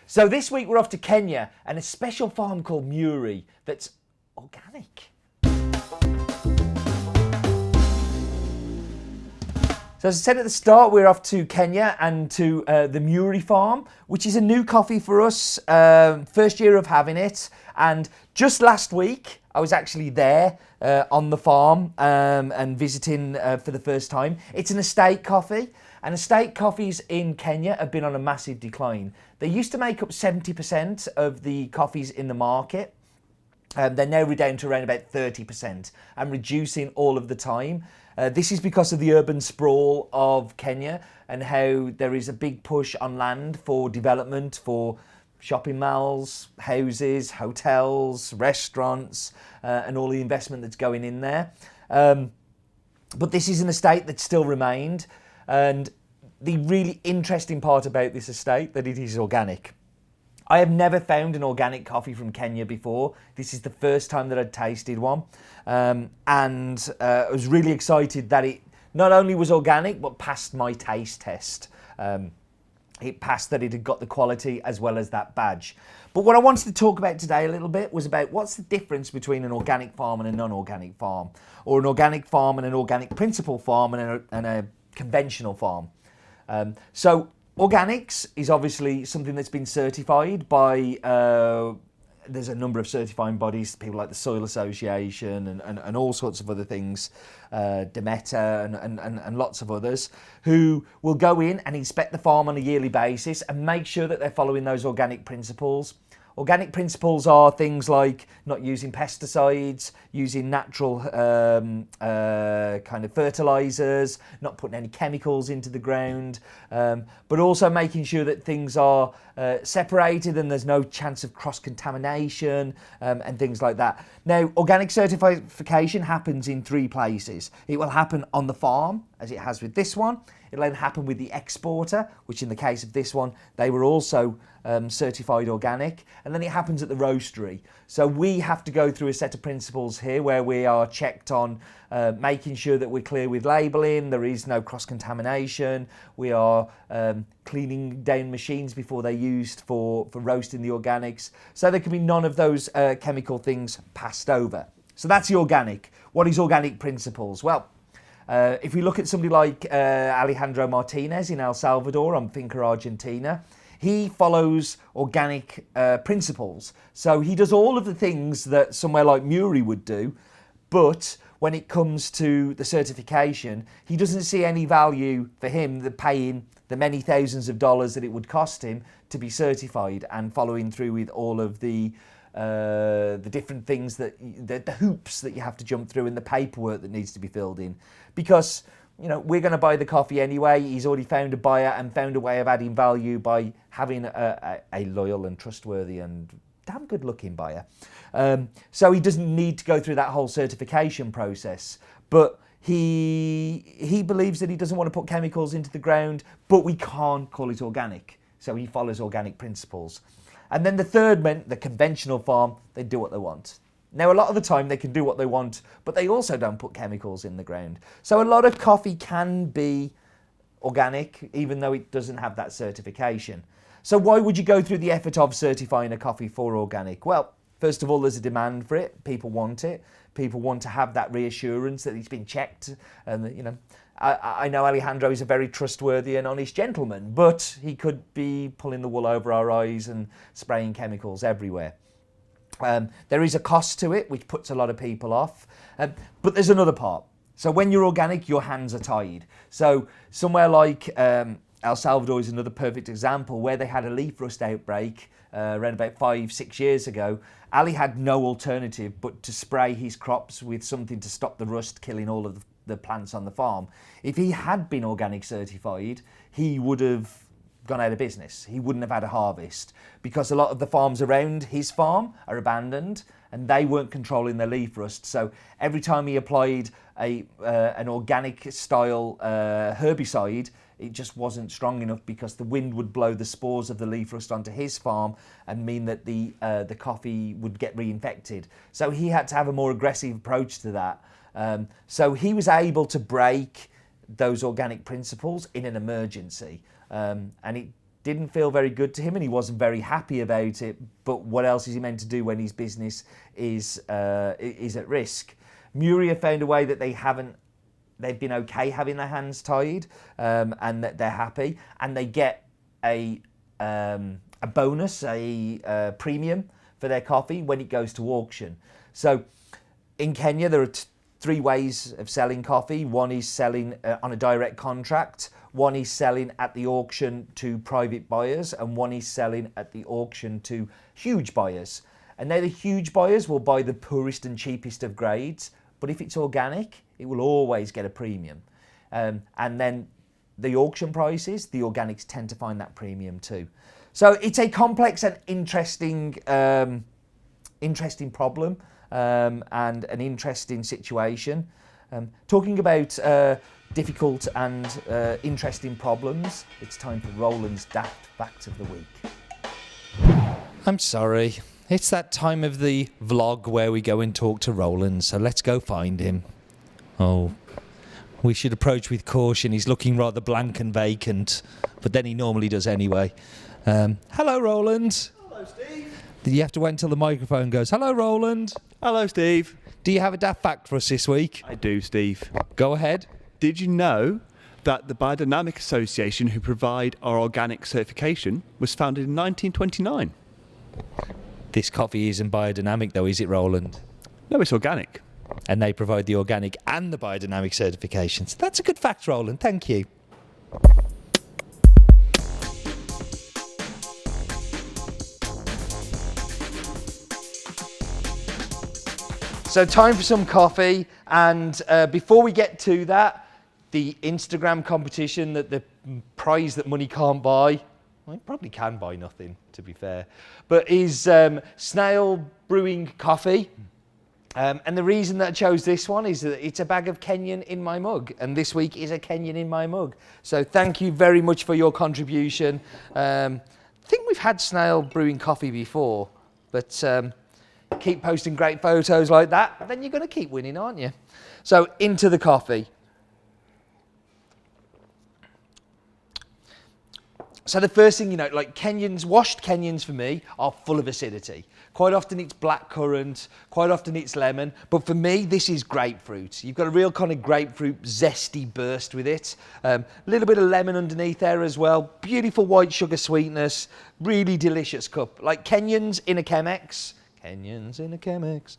So this week we're off to Kenya and a special farm called Muiri that's organic. So as I said at the start, we're off to Kenya and to the Muiri farm, which is a new coffee for us, first year of having it. And just last week, I was actually there on the farm and visiting for the first time. It's an estate coffee, and estate coffees in Kenya have been on a massive decline. They used to make up 70% of the coffees in the market. They're now down to around about 30% and reducing all of the time. This is because of the urban sprawl of Kenya and how there is a big push on land for development, for shopping malls, houses, hotels, restaurants, and all the investment that's going in there. But this is an estate that still remained. And the really interesting part about this estate, that it is organic. I have never found an organic coffee from Kenya before. This is the first time that I'd tasted one. I was really excited that it not only was organic, but passed my taste test. It passed that it had got the quality as well as that badge. But what I wanted to talk about today a little bit was about what's the difference between an organic farm and a non-organic farm, or an organic farm and an organic principle farm and a conventional farm. Organics is obviously something that's been certified by, there's a number of certifying bodies, people like the Soil Association and all sorts of other things, Demeter and lots of others, who will go in and inspect the farm on a yearly basis and make sure that they're following those organic principles. Organic principles are things like not using pesticides, using natural kind of fertilizers, not putting any chemicals into the ground, but also making sure that things are separated and there's no chance of cross-contamination and things like that. Now, organic certification happens in 3 places. It will happen on the farm, as it has with this one. It'll then happen with the exporter, which in the case of this one, they were also certified organic. And then it happens at the roastery. So we have to go through a set of principles here where we are checked on making sure that we're clear with labelling, there is no cross-contamination, we are cleaning down machines before they're used for roasting the organics. So there can be none of those chemical things passed over. So that's the organic. What is organic principles? Well, if we look at somebody like Alejandro Martinez in El Salvador on Finca Argentina, he follows organic principles. So he does all of the things that somewhere like Muiri would do, but when it comes to the certification, he doesn't see any value for him the paying the many thousands of dollars that it would cost him to be certified and following through with all of the different things that the hoops that you have to jump through and the paperwork that needs to be filled in, because we're going to buy the coffee anyway. He's already found a buyer and found a way of adding value by having a loyal and trustworthy and damn good looking buyer. So he doesn't need to go through that whole certification process, but he believes that he doesn't want to put chemicals into the ground, but we can't call it organic. So he follows organic principles. And then the third meant the conventional farm, they do what they want. Now, a lot of the time they can do what they want, but they also don't put chemicals in the ground. So a lot of coffee can be organic, even though it doesn't have that certification. So why would you go through the effort of certifying a coffee for organic? Well, first of all, there's a demand for it. People want it. People want to have that reassurance that it's been checked. And, I know Alejandro is a very trustworthy and honest gentleman, but he could be pulling the wool over our eyes and spraying chemicals everywhere. There is a cost to it, which puts a lot of people off. But there's another part. So when you're organic, your hands are tied. So somewhere like El Salvador is another perfect example where they had a leaf rust outbreak around about 5-6 years ago. Ali had no alternative but to spray his crops with something to stop the rust killing all of the plants on the farm. If he had been organic certified, he would have gone out of business. He wouldn't have had a harvest because a lot of the farms around his farm are abandoned and they weren't controlling their leaf rust. So every time he applied an organic style herbicide, it just wasn't strong enough because the wind would blow the spores of the leaf rust onto his farm and mean that the coffee would get reinfected. So he had to have a more aggressive approach to that. So he was able to break those organic principles in an emergency. And it didn't feel very good to him and he wasn't very happy about it. But what else is he meant to do when his business is at risk? Muiri have found a way that they've been okay having their hands tied, and that they're happy, and they get a bonus, a premium for their coffee when it goes to auction. So in Kenya, there are 3 ways of selling coffee. One is selling on a direct contract, one is selling at the auction to private buyers, and one is selling at the auction to huge buyers. And now the huge buyers will buy the poorest and cheapest of grades, but if it's organic, it will always get a premium. And then the auction prices, the organics tend to find that premium too. So it's a complex and interesting problem. And an interesting situation. Talking about difficult and interesting problems, it's time for Roland's Daft Fact of the Week. I'm sorry, it's that time of the vlog where we go and talk to Roland, so let's go find him. Oh, we should approach with caution, he's looking rather blank and vacant, but then he normally does anyway. Hello, Roland. Hello, Steve. You have to wait until the microphone goes, hello, Roland. Hello, Steve. Do you have a daft fact for us this week? I do, Steve. Go ahead. Did you know that the Biodynamic Association, who provide our organic certification, was founded in 1929? This coffee isn't biodynamic though, is it, Roland? No, it's organic. And they provide the organic and the biodynamic certifications. That's a good fact, Roland. Thank you. So time for some coffee, and before we get to that, the Instagram competition, that the prize that money can't buy, well, it probably can buy nothing, to be fair, but is snail brewing coffee. And the reason that I chose this one is that it's a bag of Kenyan in my mug, and this week is a Kenyan in my mug. So thank you very much for your contribution. I think we've had snail brewing coffee before, but keep posting great photos like that, then you're going to keep winning, aren't you? So into the coffee. So the first thing, like Kenyans, washed Kenyans for me are full of acidity. Quite often it's blackcurrant, quite often it's lemon, but for me this is grapefruit. You've got a real kind of grapefruit zesty burst with it. A little bit of lemon underneath there as well. Beautiful white sugar sweetness, really delicious cup. Like Kenyans in a Chemex. Kenyans in a Chemex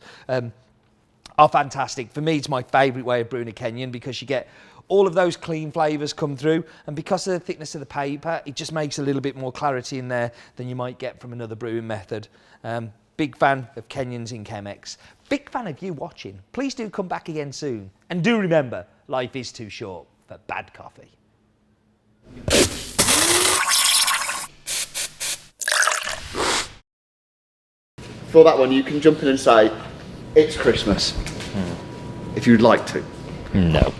are fantastic. For me, it's my favourite way of brewing a Kenyan because you get all of those clean flavours come through, and because of the thickness of the paper, it just makes a little bit more clarity in there than you might get from another brewing method. Big fan of Kenyans in Chemex. Big fan of you watching. Please do come back again soon. And do remember, life is too short for bad coffee. For that one, you can jump in and say, it's Christmas. If you'd like to. No.